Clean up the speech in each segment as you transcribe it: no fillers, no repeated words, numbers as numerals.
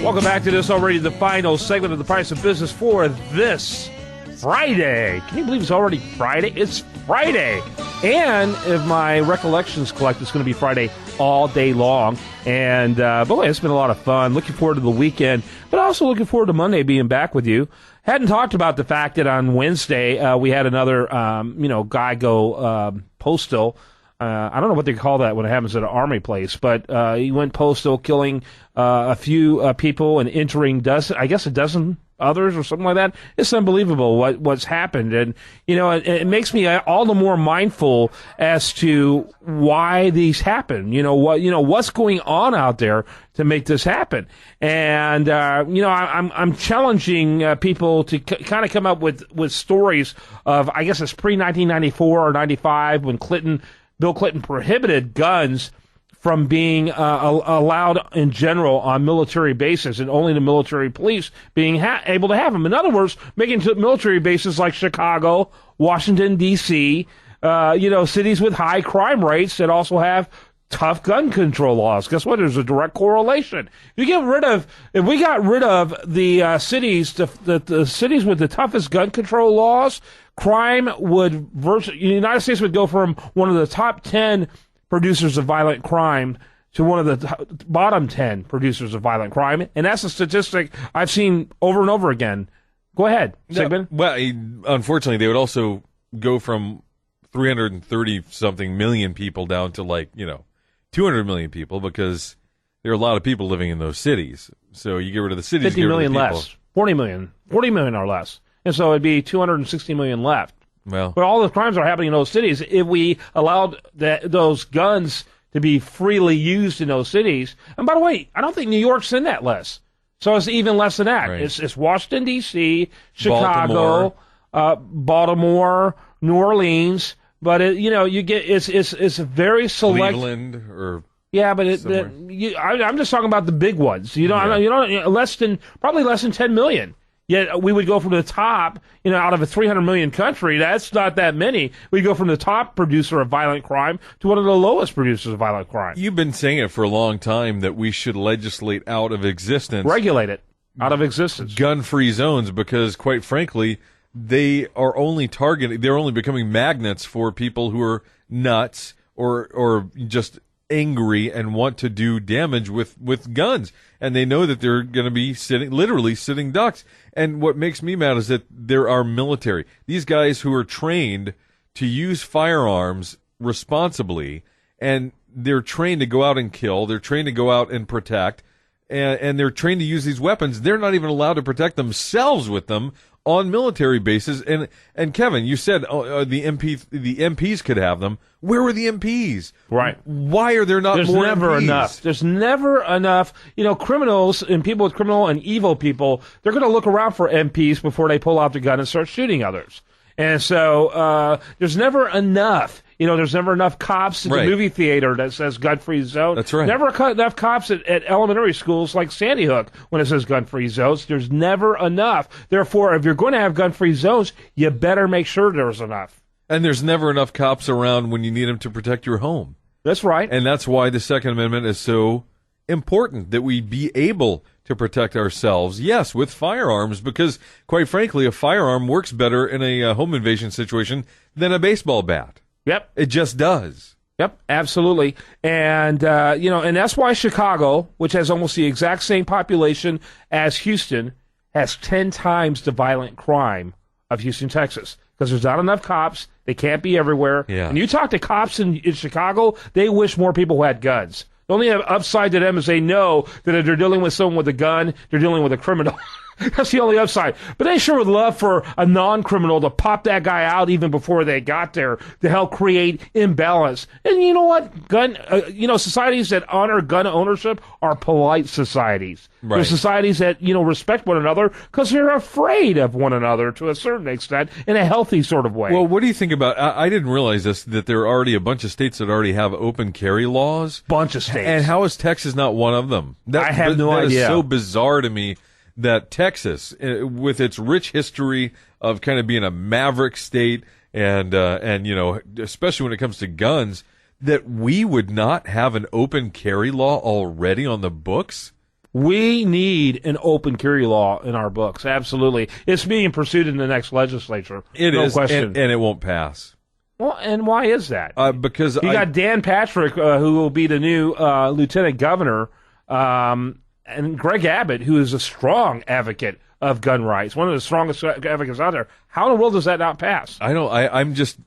Welcome back to this already the final segment of The Price of Business for this Friday. Can you believe it's already Friday? It's Friday. And if my recollections correct, it's going to be Friday all day long. And boy, it's been a lot of fun. Looking forward to the weekend, but also looking forward to Monday being back with you. Hadn't talked about the fact that on Wednesday we had another guy go postal. I don't know what they call that when it happens at an army place, but he went postal, killing a few people and injuring a dozen others or something like that. It's unbelievable what's happened, and it makes me all the more mindful as to why these happen. What's going on out there to make this happen, and I'm challenging people to kind of come up with stories of, I guess it's pre-1994 or 95 when Bill Clinton prohibited guns from being allowed in general on military bases, and only the military police being able to have them. In other words, making military bases like Chicago, Washington, D.C., cities with high crime rates that also have tough gun control laws. Guess what? There's a direct correlation. If we got rid of the cities, the cities with the toughest gun control laws, crime would the United States would go from one of the top 10 producers of violent crime to one of the bottom 10 producers of violent crime. And that's a statistic I've seen over and over again. Go ahead, Sigmund. Well, unfortunately, they would also go from 330-something million people down to 200 million people, because there are a lot of people living in those cities. So you get rid of the cities, 50 million less, 40 million or less. And so it'd be 260 million left. Well, but all the crimes are happening in those cities. If we allowed those guns to be freely used in those cities, and by the way, I don't think New York's in that list. So it's even less than that. Right. It's Washington, D.C., Chicago, Baltimore, New Orleans. But it's a very select. Cleveland or. Yeah, but I'm just talking about the big ones. Probably less than 10 million. Yet we would go from the top, out of a 300 million country, that's not that many. We go from the top producer of violent crime to one of the lowest producers of violent crime. You've been saying it for a long time that we should legislate out of existence. Regulate it out of existence. Gun-free zones, because quite frankly, they're only becoming magnets for people who are nuts or just angry and want to do damage with guns. And they know that they're going to be literally sitting ducks. And what makes me mad is that there are military. These guys who are trained to use firearms responsibly, and they're trained to go out and kill. They're trained to go out and protect. And they're trained to use these weapons. They're not even allowed to protect themselves with them on military bases. And Kevin, you said the MPs could have them. Where were the MPs? Right. Why are there not more MPs? There's never enough. There's never enough. Criminals and people with criminal and evil people, they're going to look around for MPs before they pull out the gun and start shooting others. And so there's never enough. There's never enough cops in the movie theater that says gun-free zone. That's right. Never enough cops at elementary schools like Sandy Hook when it says gun-free zones. There's never enough. Therefore, if you're going to have gun-free zones, you better make sure there's enough. And there's never enough cops around when you need them to protect your home. That's right. And that's why the Second Amendment is so important, that we be able to protect ourselves, yes, with firearms, because, quite frankly, a firearm works better in a home invasion situation than a baseball bat. Yep. It just does. Yep, absolutely. And, and that's why Chicago, which has almost the exact same population as Houston, has 10 times the violent crime of Houston, Texas. Because there's not enough cops. They can't be everywhere. Yeah. And you talk to cops in Chicago, they wish more people who had guns. The only upside to them is they know that if they're dealing with someone with a gun, they're dealing with a criminal. That's the only upside. But they sure would love for a non-criminal to pop that guy out even before they got there to help create imbalance. And you know what? Societies that honor gun ownership are polite societies. Right. They're societies that, respect one another because they're afraid of one another to a certain extent in a healthy sort of way. Well, what do you think about, I didn't realize this, that there are already a bunch of states that already have open carry laws. Bunch of states. And how is Texas not one of them? I have no idea. That is so bizarre to me that Texas, with its rich history of kind of being a maverick state and especially when it comes to guns, that we would not have an open carry law already on the books. We need an open carry law in our books. Absolutely. It's being pursued in the next legislature. No question. And it won't pass. Well, and why is that? Because you got Dan Patrick, who will be the new lieutenant governor, and Greg Abbott, who is a strong advocate of gun rights, one of the strongest advocates out there. How in the world does that not pass?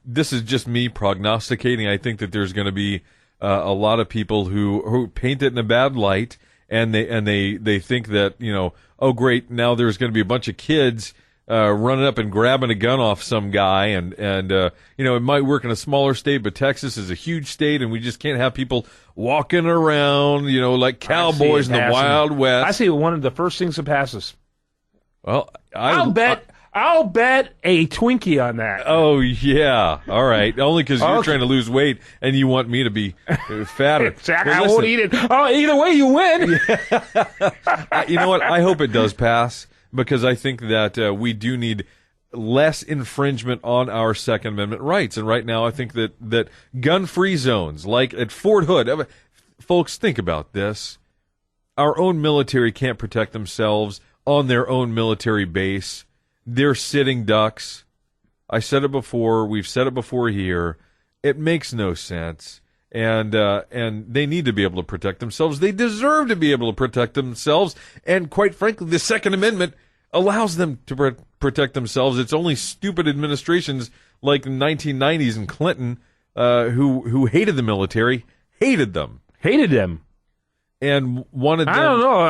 This is just me prognosticating. I think that there's going to be a lot of people who paint it in a bad light, and they think that, oh great, now there's going to be a bunch of kids running up and grabbing a gun off some guy, and it might work in a smaller state, but Texas is a huge state, and we just can't have people walking around, like cowboys in the Wild West. I see one of the first things that passes. Well, I'll bet a Twinkie on that. Oh yeah, all right. Only because you're trying to lose weight and you want me to be fatter. Exactly. I won't eat it. Oh, either way, you win. You know what? I hope it does pass, because I think that we do need less infringement on our Second Amendment rights. And right now, I think that gun-free zones, like at Fort Hood, folks, think about this. Our own military can't protect themselves on their own military base. They're sitting ducks. I said it before. We've said it before here. It makes no sense. And they need to be able to protect themselves. They deserve to be able to protect themselves. And quite frankly, the Second Amendment allows them to protect themselves. It's only stupid administrations like the 1990s and Clinton who hated the military, hated them. And wanted them. I don't know.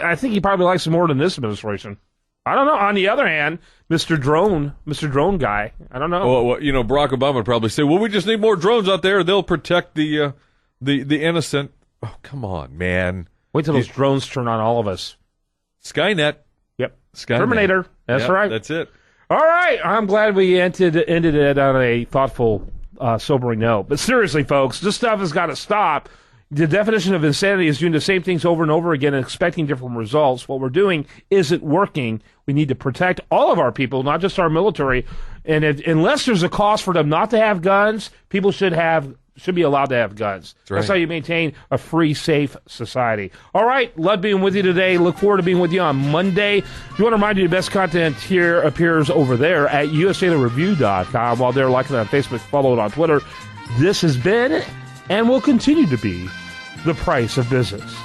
I think he probably likes them more than this administration. I don't know. On the other hand, Mr. Drone guy, I don't know. Well, Barack Obama would probably say, well, we just need more drones out there. They'll protect the innocent. Oh, come on, man. Wait till those drones turn on all of us. Skynet. Yep. Skynet. Terminator. That's right. That's it. All right. I'm glad we ended it on a thoughtful, sobering note. But seriously, folks, this stuff has got to stop. The definition of insanity is doing the same things over and over again and expecting different results. What we're doing isn't working. We need to protect all of our people, not just our military. And unless there's a cost for them not to have guns, people should be allowed to have guns. That's right. That's how you maintain a free, safe society. All right, love being with you today. Look forward to being with you on Monday. If you want to remind you the best content here appears over there at usatheReview.com. While they're liking it on Facebook, follow it on Twitter. This has been and will continue to be The Price of Business.